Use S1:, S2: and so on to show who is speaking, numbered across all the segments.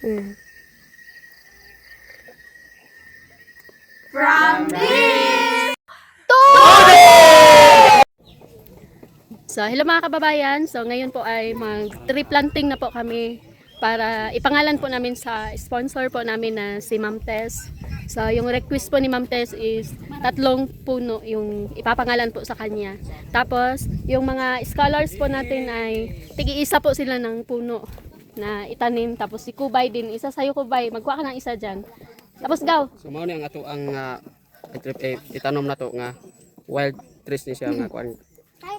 S1: Mm. So, hello mga kababayan. So, ngayon po ay mag-tree planting na po kami para ipangalan po namin sa sponsor po namin na si Ma'am Tess. So, yung request po ni Ma'am Tess is 3 puno yung ipapangalan po sa kanya. Tapos, yung mga scholars po natin ay tigi-isa po sila ng puno na itanim. Tapos si Kubay din, isa sa'yo Kubay, magkuha ka ng isa dyan. Tapos gaw.
S2: So mao ni ang ato ang itanom na to nga wild trees ni siya nga kuan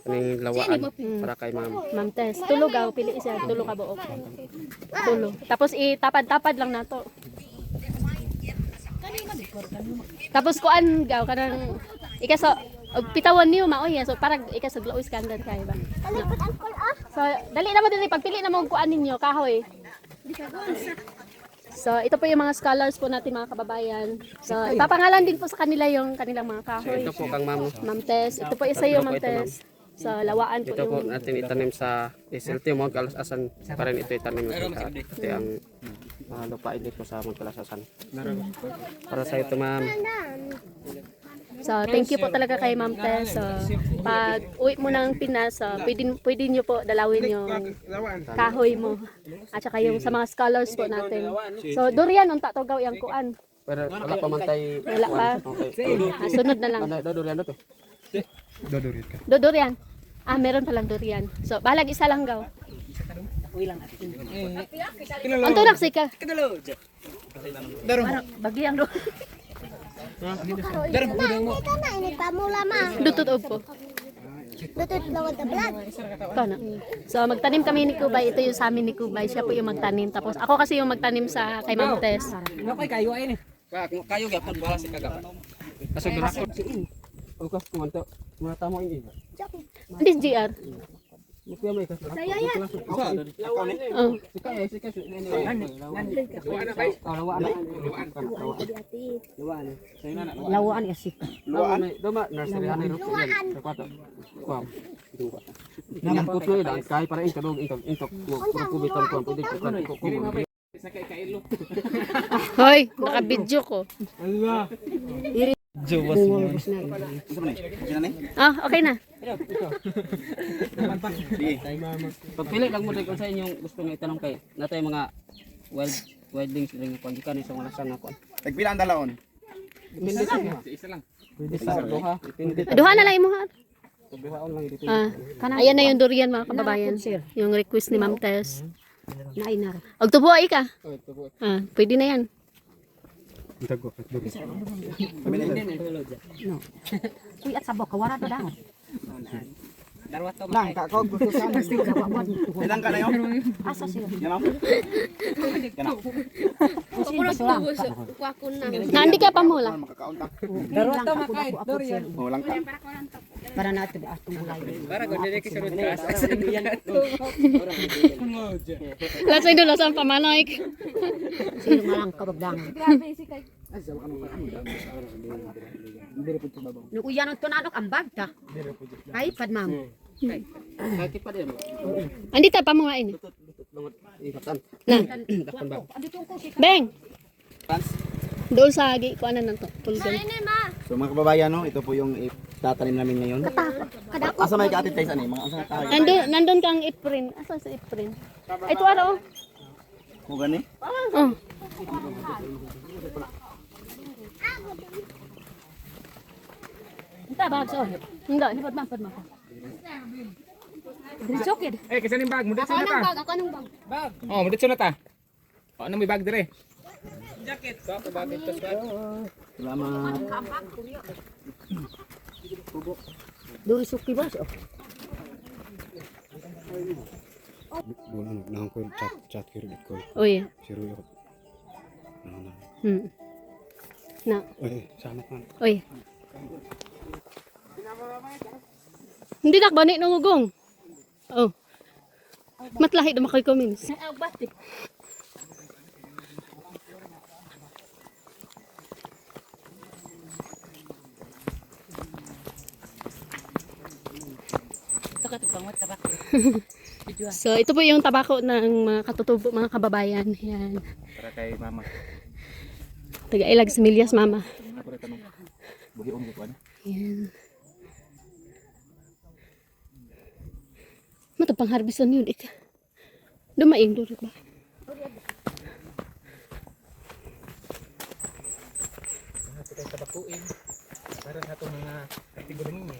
S2: kaning lawaan para kay ma'am.
S1: Ma'am Tess, tulo gaw, pili isa, tulo ka buok. Tulo. Tapos itapad-tapad lang nato. Tapos kuan gaw kanang ikaso pitawan niyo maoy so parang ikaso glow scandal kay ba. So dali na mo diri pagpili na mo kuan ninyo kahoy. So ito po yung mga scholars po natin mga kababayan. So ipapangalan din po sa kanila yung kanilang mga
S2: So
S1: kahoy.
S2: ito po kang ma'am.
S1: Ma'am Tess, ito po isa yung Ma'am Tess. So lawaan po
S2: Ito po
S1: yung
S2: natin itanim sa SLT mo kalasasan pa rin ito itanim natin ito ang lupain dito sa Magkalasasan. Para sa ito ma'am.
S1: So, thank you po talaga kay Ma'am Tess. So, pag uwi mo ng Pinas, pwede nyo po dalawin yung kahoy mo. At saka yung sa mga scholars po natin. So, durian, unta to gaw yung kuan.
S2: Pero wala pa man tay
S1: Wala pa.
S2: okay.
S1: Sunod na lang.
S2: Ano durian to?
S1: Durian. Meron palang durian. So, balag isa lang gaw. Anto naksika. Bagyang do. Dutut og po. Kana. So magtanim kami ni Kubay. Ito yung sa amin ni Kubay. Siya po yung magtanim. Tapos ako kasi yung magtanim sa kay Ma'am Tess.
S2: Kayo gyapon bala si kagapat. Kasi grakon. Ukas kumanto. Mga tamo ini.
S1: This GR.
S2: Mukya may kasi.
S1: Oh.
S3: Lawaan kasi.
S2: Luan doma nursery ani ro. Sapato. Kuam. Naman putlo dan kay para intog intok kubiton ko pwede ko.
S1: Hoy, naka-video ko. Okay na.
S2: Pagpili lang mo dai kung sa inyong gusto nga itanong kay natay mga wildlings ring kung gikan sa mga sana kon.
S4: Tagpila ang dalaon.
S2: Depende sa isa lang. Pwede sa duha. Depende.
S1: Duha na lang imo ha.
S2: Duhaon lang dito.
S1: Ayan na yung durian mga kababayan. Yung request ni Ma'am Tess.
S3: Nainar.
S1: Og tubo ay ka.
S2: Oh, ito po.
S1: Pwede na yan.
S3: Uy, at sabok, kawara to daw.
S4: Lang, ka ko gusto sa ilang ka na yun?
S3: Asa sila?
S4: Yan ako. Yan ako.
S1: Nandi ka pa mula.
S4: Makakaunta.
S3: Pero to makait, Dorian.
S4: O lang ka.
S3: Para natin atong ulay.
S2: Para ko dire kay sunod ka.
S1: Lasay dulo sa pamanoy.
S3: Sino malang kabagdang. Nukuyan ang tunanok ang bagta. Ay, padmam.
S2: Kaki pa din.
S1: Andi ta pamuhain.
S2: Ikatan.
S1: Na.
S2: Dakon ba?
S1: Beng. Doon sa agi ko ano nang to. Pulgan.
S4: So mga kababayan, no, ito po yung itatanim namin ngayon. Asa may kaatit tayo sa ni? Mga asa tayo?
S1: Nandun kang iprin. Asa sa iprin? Ito ano?
S4: Kung gani?
S1: Oh.
S3: Ita bag so.
S1: Hindi, hindi padman ko.
S3: Risokid.
S5: Eh, kasi yung bag, mudit na ta.
S1: Ako anong bag?
S5: Bag. Oh, mudit na ta. O, ano may bag dire? Jacket. So, ako bag ito sa.
S4: Salamat.
S3: Duri suki ba so?
S6: Bulan nang ko chat kiri ko
S1: Uy.
S6: siru yo.
S1: Na.
S6: Sana kan.
S1: Uy. Hindi nak bani nungugong. Oh. Matlahi na makoy comments.
S3: Ito ka tubang wat tabak.
S1: So, ito po yung tabako ng mga katutubo, mga kababayan. Yan.
S5: Para kay mama.
S1: Taga-ilag sa Milyas, mama.
S5: Ako rin tanong. Buhiong ko ano?
S1: Yan. Matapang harvestan yun. Dumaing doon ba?
S5: Ito tayo tabakuin. Para sa itong mga kategory ninyo.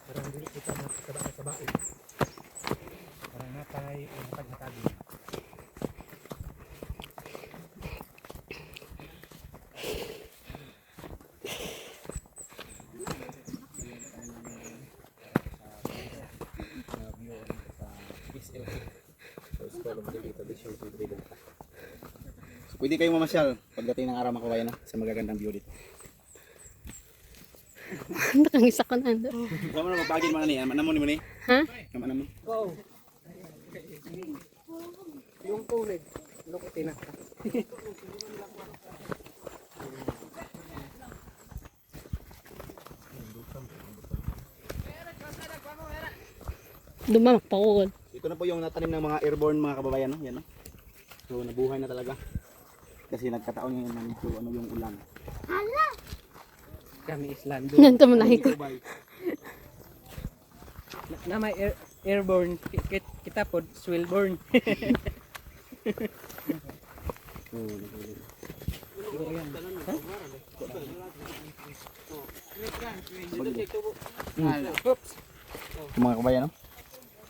S5: Para hindi kita makasaba-sabain. Para natay o matag-matagin.
S4: So, pwede kayong mamasyal pagdating ng araw mga kabayan sa magagandang view dito.
S1: Nakangisa ko na ando.
S4: Sama na magpagin mga ni, namon ni mo ni.
S1: Ha?
S4: Namon.
S2: Yung kulig. Lukutin na.
S1: Dumamak pa ko.
S4: Ito na po yung natanim ng mga airborne mga kababayan, no? Yan, no? So, nabuhay na talaga. Kasi nagkataon ngayon ng ito, ano yung ulan.
S2: Kami Islando.
S1: Ganito mo ko.
S2: Na may airborne. Kita po, swillborne. Oops.
S4: Yung mga kabayan, no?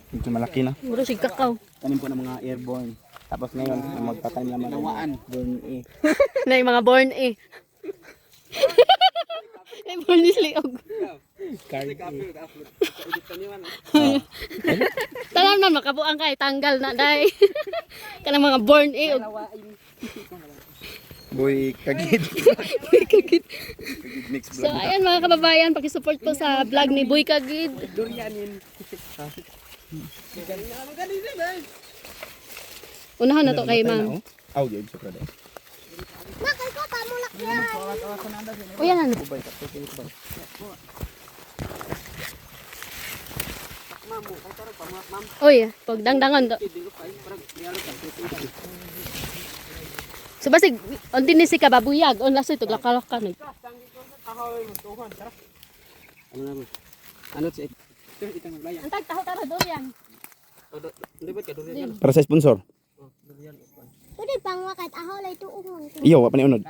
S4: Ito malaki na.
S1: Muro sig kakao.
S4: Tanim po ng mga airborne. Tapos ngayon, magtatanim naman ng mga born eh.
S1: Na yung mga born eh. Ay, born is liog. Tanan man makabuang kay tanggal na dai. Kanang mga born eh.
S4: Boy Kagid.
S1: Kagid.
S4: Mix
S1: So
S4: vlog.
S1: ayan mga kababayan, paki-support po sa vlog ni Boy Kagid.
S2: Durianin.
S1: Unahan na to kay ma'am.
S4: Aw, yun sa prado.
S1: O yan ano. Oy, pag dangdangan to. So basig on din ni si kababuyag on lasoy to lakalak ka no.
S2: Ano na mo? Ano si ito itang maglayan.
S1: Antag taho tara do yan.
S2: Libot ka durian.
S4: Para sa sponsor.
S7: Pwede pang wakat ahaw lay tuong.
S4: Iyo, wa pa ni unod.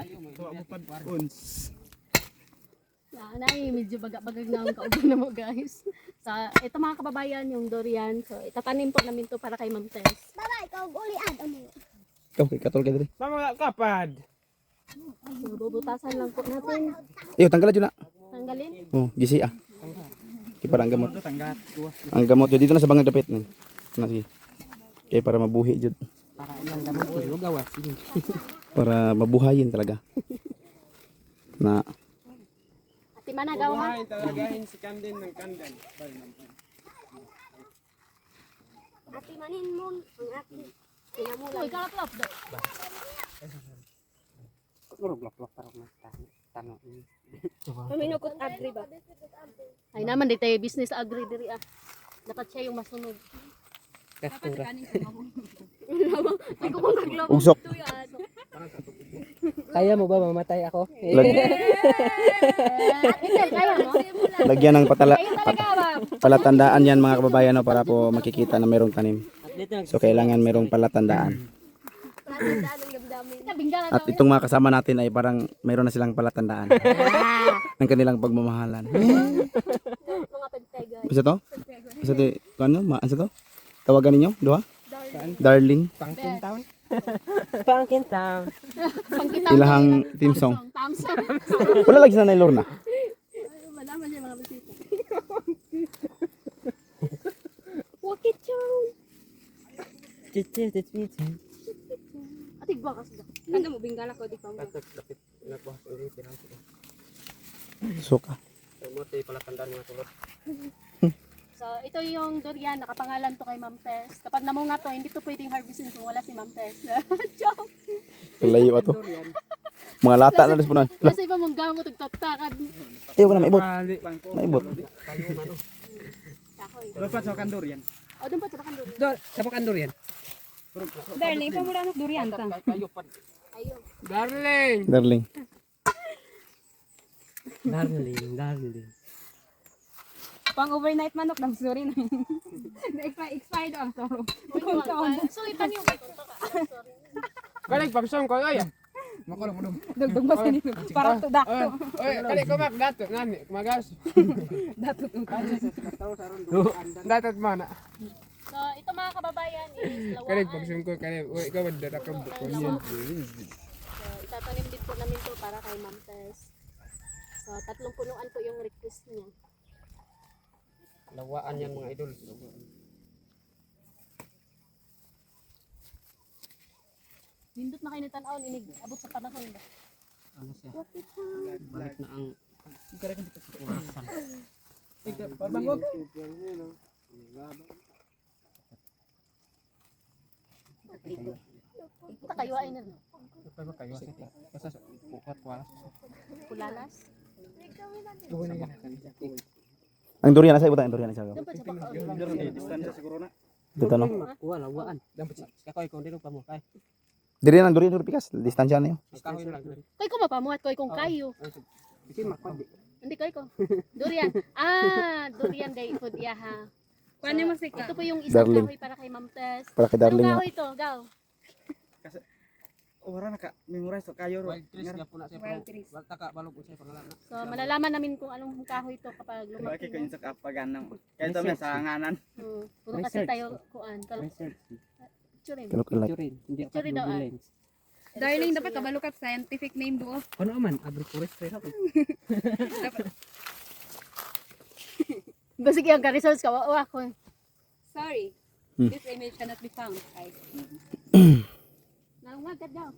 S1: Nay, medyo bagag na ang kauban na mo guys. Sa ito mga kababayan yung durian. So itatanim po namin to para kay Ma'am Tess.
S7: Bye ikaw ulian ano.
S4: Ikaw, katol ka dali.
S2: Mama kapad.
S1: So bubutasan lang po natin.
S4: Iyo, tanggalan yun na.
S1: Tanggalin.
S4: Oh, gisi ah. Para ang gamot.
S2: Tanggat.
S4: Ang gamot yun dito na sa bangag dapit. Sige. Okay, para mabuhi jud.
S2: Para ilang gamot ko gawa.
S4: Para mabuhayin talaga. Na
S1: Ati managaw ha.
S2: Talagahin si Camden ng Camden.
S7: Ati manin mo ang akin.
S1: Uy, kalaplap daw.
S2: Blok-blok para tanong.
S7: Paminukot agri ba?
S1: Ay naman di tayo business agri diri ah. Dapat siya yung masunod.
S2: Kastura.
S1: Ay ko kung naglabo.
S4: usok.
S2: Kaya mo ba mamatay ako?
S1: Intel kaya mo?
S4: Lagyan ng
S1: Kayo talaga ba?
S4: palatandaan yan mga kababayan no, para po makikita na mayroong tanim. So kailangan mayroong palatandaan.
S1: Kabinggalan
S4: At itong mga kasama natin ay parang mayroon na silang palatandaan ng kanilang pagmamahalan.
S1: mga pagtega.
S4: Isa to? Isa to? Ano? Ano to? Tawagan ninyo? Duha? Darling.
S2: Pangkin town. Pangkin town.
S1: Pangkita.
S4: Ilahang team song.
S1: Thompson.
S4: Wala lagi sa Lorna.
S1: Malaman siya mga bisita. Wakit yun. Atig ba kasi? Ano mo bingala ko di pa mo.
S2: Lapit nagbuhat ulit lang sila.
S4: Suka.
S2: Mo tay pala tandaan mga tulot.
S1: So, ito yung durian, nakapangalan to kay Ma'am Tess. Kapag namunga to, hindi to pwedeng harvestin kung wala si Ma'am Tess. Joke!
S4: Layo ato. Mga lata na rin po na.
S1: Kasi iba mong gamot, tagtatakan.
S4: Eh, wala maibot. Maibot.
S1: kahoy.
S2: Dapat sa kandur yan.
S1: O, doon pa sa bakandun.
S5: Sa kandur yan.
S3: Darling, pa mula ng durian ta.
S2: Kayo pa.
S1: Ayun.
S5: Darling.
S6: Darling.
S3: Pang overnight manok lang sorry na. Expired ang toro.
S1: So, itan yung may konto ka. Sorry.
S5: Balik pagsong ko ay. Makulong mo dum.
S3: Dugdug ba sa nito? Para to dakto.
S5: Oy, kali ko mak dato ngani magas.
S3: Dato ang kaso.
S5: Datot mana.
S1: So, ito mga kababayan is
S5: Kali
S1: lawaan.
S5: pagsong ko kali oy ikaw wala ka buko niyan.
S1: So, itatanim din po namin to para kay Ma'am Tess. So, 3 punuan po yung request niya.
S2: Lawaan yan mga idol.
S1: Nindot na kayo nitanaw, inig abot sa panahon ba?
S2: Ano siya? Balik na ang orasan.
S5: Pabangog.
S1: Ito kayo ay na.
S5: Pa ba kayo sa
S2: Basta bukat wala.
S1: Kulalas.
S6: Ang durian na sa ibutan, ang durian na sa
S1: Doon pa sa bakaon.
S4: Distansya siguro na.
S6: dito no.
S2: Kuha lawaan. Dapat kakoy kung dito pa mo kay.
S6: Diri ang durian pikas, distansya na 'yo.
S2: Kahoy lang.
S1: Koy ko mapamuhat, koy kong kayo.
S2: Kasi makpad.
S1: Hindi koy ko. Durian. Ah, durian day food ya ha.
S3: Paano mo sika?
S1: Ito po yung isang
S6: Darling.
S1: kahoy para kay Ma'am Tess.
S6: Para kay
S1: Anong
S6: Darling.
S1: kahoy to? Gaw.
S4: Wala na ka memorize to kayo ro.
S2: Wild trees nga po na siya.
S3: Wild trees.
S2: Wala ka balog ko siya pangalan.
S1: So, malalaman namin kung anong kahoy to kapag
S4: Laki
S1: lumaki.
S4: ko yun sa kapagan ng. Kaya ito may sa nganan.
S1: Puro kasi tayo kuan. Churin.
S6: Tulok lang.
S2: Hindi ako
S1: Churi daw, ah.
S2: lens.
S3: Darling, dapat kabalo ka scientific name do.
S2: Ano man? Agroforestry ako.
S1: Basta kiyang ka-results ka, wawa ko.
S3: Sorry.
S6: Hmm.
S3: This image cannot be found. Ay.
S1: Nalungagad daw.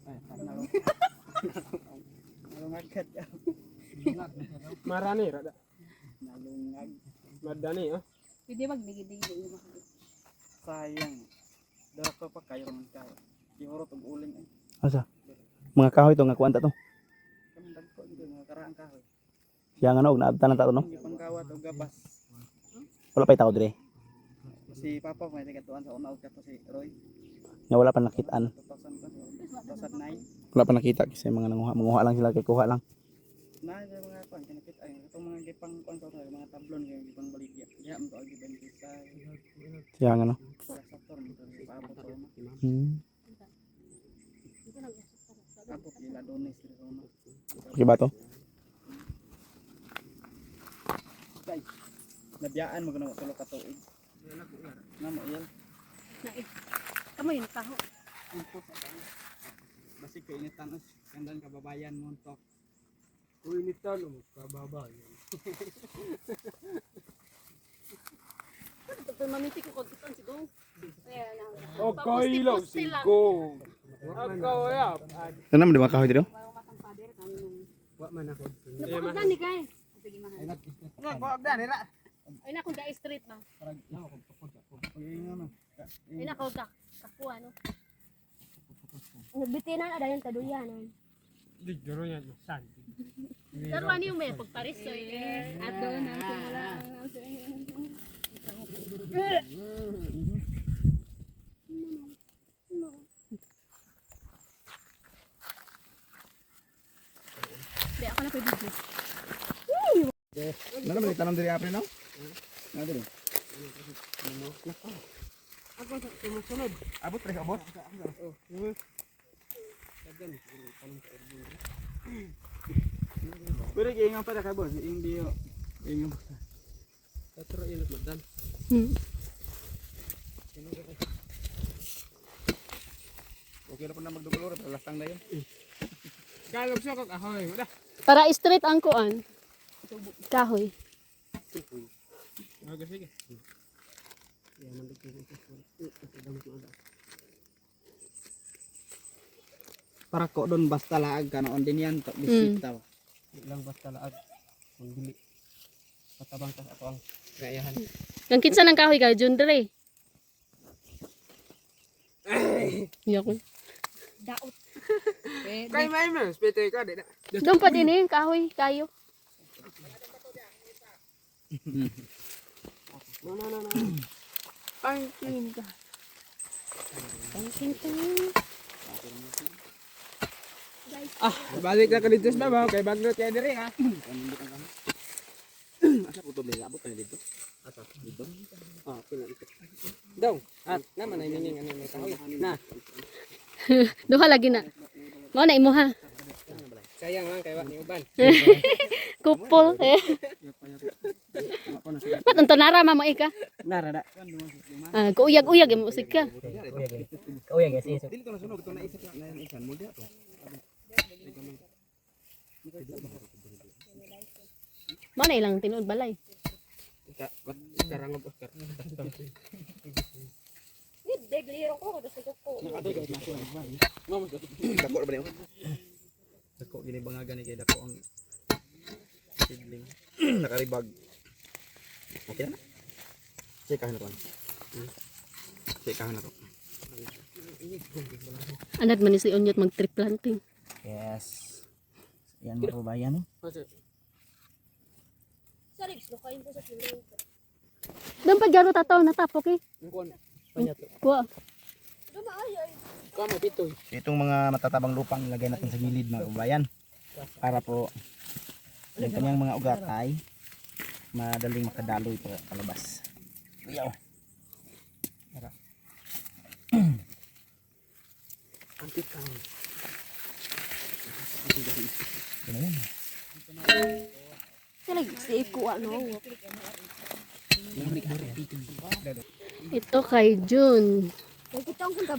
S4: Nalungagad ka.
S5: Marani rada.
S4: Nalungag.
S5: Madani oh.
S3: Pwede magbigay-bigay mo.
S4: Sayang. Dara ko pa kayo man ka. Ihorot og uling ay.
S6: Asa? Mga kahoy to nga kuan ta to.
S4: Kamang dagko dito mga karaang kahoy.
S6: Siya nga no, naabtan na ta to no.
S4: Ang pangkawat og gabas.
S6: Wala pa tao dire.
S4: Si Papa may tigatuan sa una og kato si Roy.
S6: Nga wala pa nakitaan.
S4: 2009.
S6: Wala pa nakita kasi mga manguha lang sila kay kuha lang.
S4: Na yung mga kuan kinakit ay itong mga gipang kuan to mga tablon yung gipang baligya. Diha mo to og gibenta sa
S6: Siya nga no.
S4: saktor mo to paabot to na. Abot ila donis dito no.
S6: Okay ba to?
S4: Guys, nabiyaan mo ganun tulo ka tuig. Na mo iyan.
S1: Kamu yun, kaho.
S4: Basig ko initan us. Kandan kababayan mo to.
S5: Uy nitan mo kababa.
S1: Ito mamiti ko kung itan sigong. Ayan lang.
S5: Okay lang sigong. Ako ya.
S6: Ano naman di mga kahoy dito?
S2: Wa man ako.
S1: Napakagdan ni kay.
S5: Nga ko agdan ra.
S1: Ay na kung ga street ba.
S4: Uy ano.
S1: Ay na kung kakuha no.
S7: Nagbitinan ada yung taduyanan.
S5: Di juro yan san.
S1: Pero ano yung may pagparis so eh.
S3: At doon ang simula.
S1: Di ako na pwede dito.
S6: Ano naman itanong diri apre no? Ano diri?
S5: Ako sumusunod. Abot pre abot.
S4: Pero giingon pa ka boss, hindi yo. Ingon.
S2: Pero ilot madan.
S4: Okay na po na magdugulor, lastang na yun.
S5: Galog siya kag ahoy. Wala.
S1: Para straight ang kuan. Kahoy.
S5: Okay sige.
S4: Para ko doon basta laag ka noon din yan to bisita.
S2: Ilang basta laag. Kung dili. Patabang ka ako ang gayahan.
S1: Ang kinsa ng kahoy ka, Jun Dre. Iya ko.
S3: Daot.
S5: Kay may man, spete ka di na.
S1: Doon pa din eh, kahoy, kayo. Parking ka. Parking time.
S5: Balik na ka dito sa babaw, kay baglot kay diri ha.
S2: Asa ko to may abot na dito. Asa dito. Ah, pila ito.
S5: Daw, at naman ay mining ano may kahoy. Na,
S1: Duha lagi na. Mao na imo ha.
S5: sayang lang kay wa ni uban.
S1: Kupol eh. Ba't ang tonara mamo ika?
S5: Nara da.
S1: Kuuyag-uyag yung musik ka.
S2: Dili ko na sunog to na isa na isan mo dia to.
S1: Mao na ilang tinuod balay.
S5: Karangob Oscar.
S4: Dako ba niyo? Dako gini bangaga ni kay dako ang sidling. Nakaribag. Okay na. Sikahan na to. Sikahan na to.
S1: Anad man ni si Onyot mag trip planting.
S4: Yes. Yan mga kababayan.
S1: Doon pa garo tataw natapok eh. Kuha.
S5: Ko mo pitoy.
S4: Itong mga matatabang lupang ilagay natin sa gilid mga kababayan. Para po yung kanyang mga ugat ay madaling makadaloy po palabas. Kuyaw. Tara. Ito na yan.
S1: Ito kay June.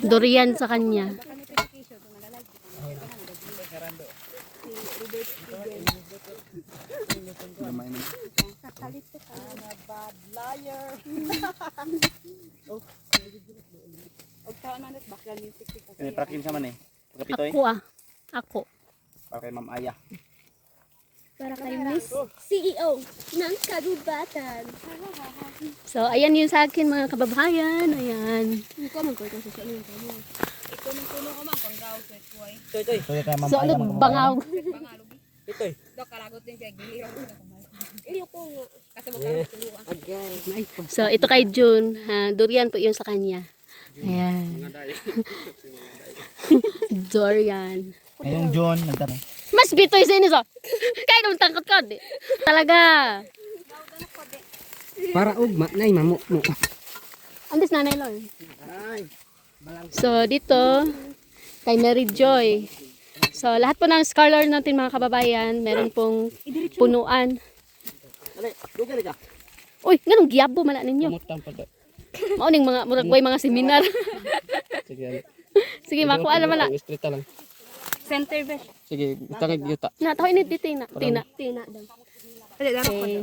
S1: Durian sa kanya.
S4: May prakim sa man eh. Pagkapitoy.
S1: Ako ah. Ako.
S4: Para kay Ma'am Aya.
S7: Para kay Miss CEO ng Kagubatan.
S1: So, ayan yun sa akin mga kababayan. Ayan.
S4: So kay Ma'am
S1: So,
S4: Aya
S1: ano
S4: mga kababayan.
S1: bangaw?
S5: Pitoy.
S3: Do kalagot din kay giliw.
S1: So, ito kay June. Durian po yun sa kanya. Ayan. Durian.
S4: Ngayong John nagtanong.
S1: Mas bitoy sa inyo so. Kaya naman tangkot ko. Di. Talaga.
S2: Para ugma nay mamo mo.
S1: Andis nanay Lord. So, dito, kay Mary Joy. So, lahat po ng scholar natin mga kababayan, meron pong punuan.
S4: Dali, dugay ka.
S1: Uy, ganun giyabo man na ninyo.
S2: Mutang pa.
S1: Mauning mga murag way mga seminar.
S2: Sige.
S1: Sige, makuha naman na.
S2: Street lang.
S3: Center besh.
S2: Sige, tangig yuta.
S1: Na, tayo ini Tina. Tina daw.
S3: Dali lang
S1: Okay.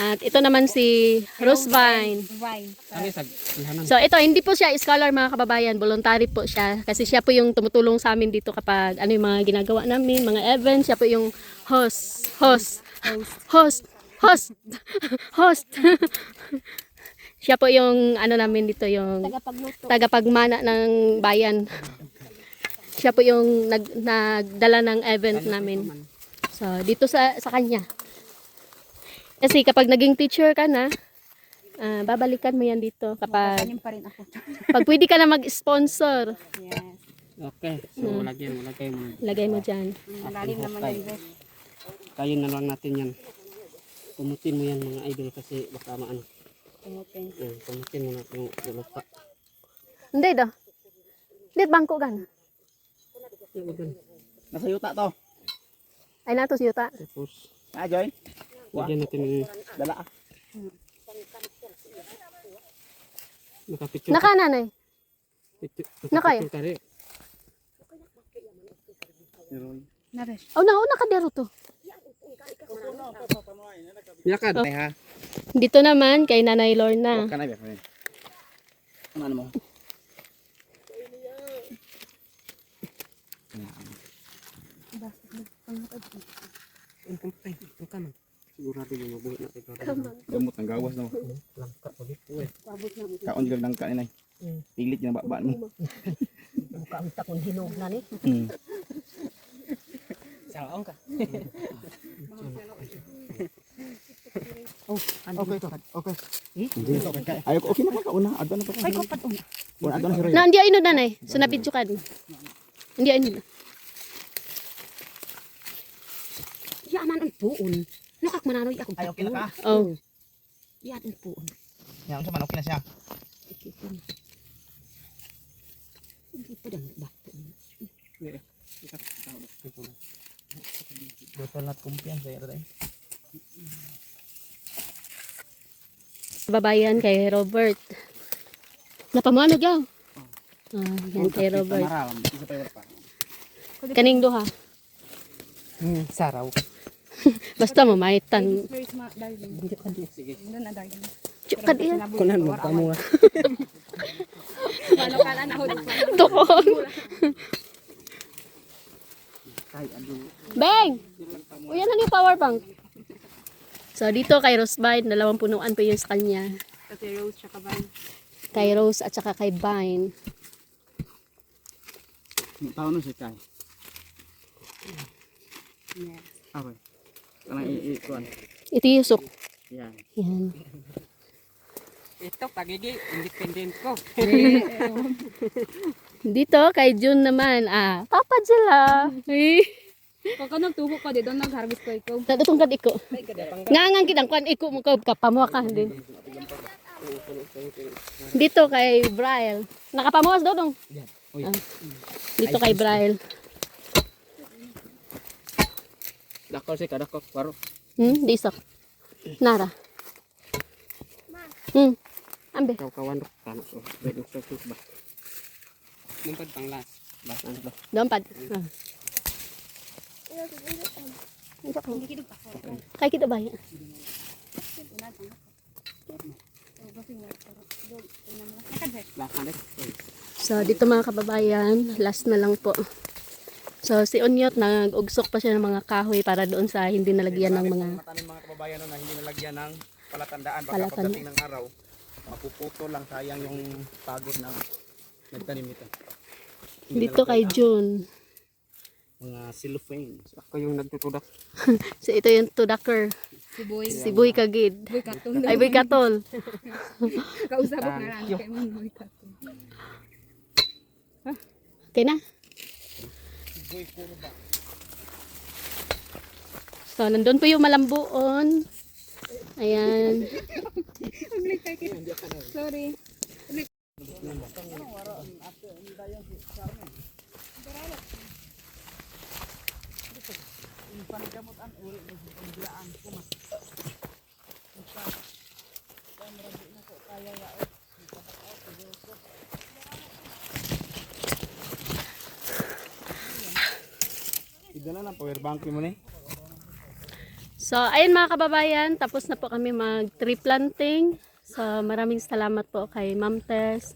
S1: At ito naman si Rosevine.
S3: Vine.
S2: Ani sag ilhanan.
S1: So ito, hindi po siya scholar mga kababayan, voluntary po siya. Kasi siya po yung tumutulong sa amin dito kapag ano yung mga ginagawa namin, mga events. Siya po yung host. Siya po yung ano namin dito, yung tagapagmana ng bayan. Siya po yung nagdala ng event namin. So dito sa kanya. Kasi kapag naging teacher ka na, babalikan mo yan dito kapag
S3: Ganyan pa rin ako.
S1: pag pwede ka na mag-sponsor.
S3: Yes.
S2: Okay. So lagyan mo.
S1: Lagay mo dyan.
S3: Malalim naman yung besh.
S2: Kaya na lang natin yan. Pumutin mo yan mga idol kasi baka maano.
S3: Okay.
S2: Pumutin mo na yung lupa.
S1: Hindi daw. Hindi, bangko gan.
S4: Nasa yuta to.
S1: Ay nato si Yuta.
S2: Tapos
S4: Joy.
S2: lagyan natin ng
S4: Dala ah.
S2: nakapicture.
S1: Naka nanay. Nakaya?
S2: Kare.
S3: Na besh.
S1: Oh, nakadero to.
S2: Yakad.
S1: Oh.
S4: Ha.
S1: Dito naman kay Nanay Lorna.
S4: Ka na ba? Ano mo?
S2: Sigurado yung mabuhay natin.
S4: Gamot ng gawas no.
S2: Langka ulit.
S4: Kaon jud lang ka ni. Pilit niya babaan mo.
S1: Kaunta kung hinog na ni.
S5: Saong ka.
S4: Okay. Hindi. Ayoko, okay na ka una. Adto na pa ka.
S3: Ay, kapat una.
S4: Una adto na si Roy.
S1: Na, hindi ay na nanay. So, nabidyo ka. Hindi ay na.
S3: Yaman ang puon. Nakak mananoy ako.
S4: Ay, okay na ka.
S1: Oh.
S3: Yan ang puon.
S4: Yan, unsa man okay na siya.
S3: Hindi pa dang ba?
S4: Total not kumpiyan sa ira.
S1: Babayan kay Robert. Napamuanog yaw. Yan kay Robert.
S4: Isa pa wala pa.
S1: Kaning duha.
S2: Saraw.
S1: Basta mamaitan.
S3: Where's my darling?
S2: Sige.
S3: Doon na darling.
S1: Chukad iya.
S2: Kunan mo kamo.
S3: Paano kala na huli pa?
S1: Tukon. Bang! Uyan na ni power bank. So dito kay Rosebine, dalawang punuan pa yun sa kanya.
S3: Kasi Rose tsaka Vine.
S1: Kay Rose at saka kay Vine.
S2: Taon na si Kai.
S3: Yes.
S2: Okay. Kanang i-kuan.
S1: Itiyusok.
S2: Yan.
S1: Yan.
S2: Ito pagigi independent ko.
S1: Dito kay June naman, papad sila.
S3: Pagka nagtubo ka dito, nag-harvest ko ikaw.
S1: Natutong kad iko. Ngangang kitang kwan iko mo ka pamuha ka din. Dito kay Brian. Nakapamuhas daw dong. Dito kay Brian.
S2: Dakol si kadakok paro.
S1: Di isak. Nara. Ambe.
S2: Kawan tano so. Pwede sa ba. Mumpad pang last. Last ano ba?
S1: Dompad. Kay kita ba yan?
S2: Last na
S1: So dito mga kababayan, last na lang po. So si Onyot nag-ugsok pa siya ng mga kahoy para doon sa hindi nalagyan ng mga
S4: Matanim mga kababayan no, na hindi nalagyan ng palatandaan baka
S1: Palatanda.
S4: pagdating ng araw mapuputo lang sayang yung pagod na nagtanim nito. Hindi
S1: dito kay
S4: nalagyan
S1: June.
S4: ng mga cellophane.
S2: Ako yung nagtutudak.
S1: So ito yung tudaker.
S3: Si Boy.
S1: Si Boy Kagid.
S3: Boy Katong.
S1: Ay Boy Katol.
S3: Kausapok na lang kay mo Boy Katong.
S1: Okay na? So nandun po yung malambuon. Ayan.
S3: Sorry.
S4: Idala na power bank mo ni.
S1: So, ayun mga kababayan, tapos na po kami mag-tree planting. So, maraming salamat po kay Ma'am Tess.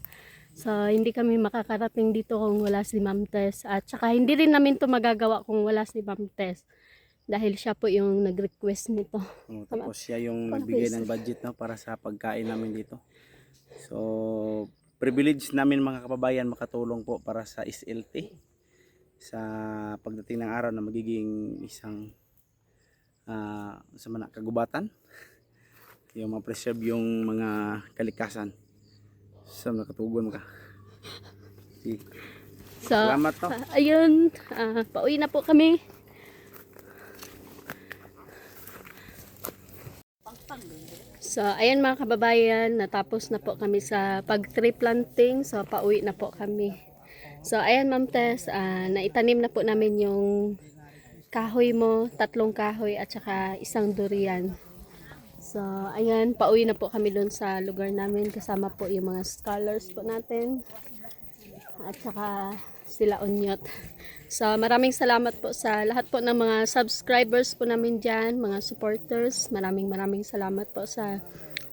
S1: So, hindi kami makakarating dito kung wala si Ma'am Tess. At saka hindi rin namin to magagawa kung wala si Ma'am Tess. Dahil siya po yung nag-request nito.
S4: Tapos siya yung nagbigay ng budget no para sa pagkain namin dito. So, privilege namin mga kababayan makatulong po para sa SLT sa pagdating ng araw na magiging isang sa mga kagubatan yung ma-preserve yung mga kalikasan sa nakatugon ka.
S1: So,
S4: Salamat to.
S1: ayun, pauwi na po kami. So, ayan mga kababayan, natapos na po kami sa pag-tree planting. So, pauwi na po kami. So, ayan Ma'am Tess, naitanim na po namin yung kahoy mo, 3 kahoy at saka 1 durian. So, ayan, pauwi na po kami doon sa lugar namin. Kasama po yung mga scholars po natin. At saka sila Onyot. So, maraming salamat po sa lahat po ng mga subscribers po namin dyan, mga supporters. Maraming salamat po sa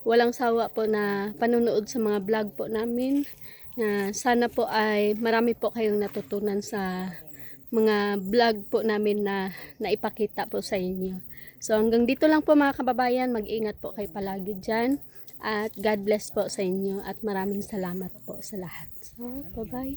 S1: walang sawa po na panunood sa mga vlog po namin. Sana po ay marami po kayong natutunan sa mga vlog po namin na naipakita po sa inyo. So hanggang dito lang po mga kababayan, mag-ingat po kayo palagi dyan at God bless po sa inyo at maraming salamat po sa lahat. So bye bye.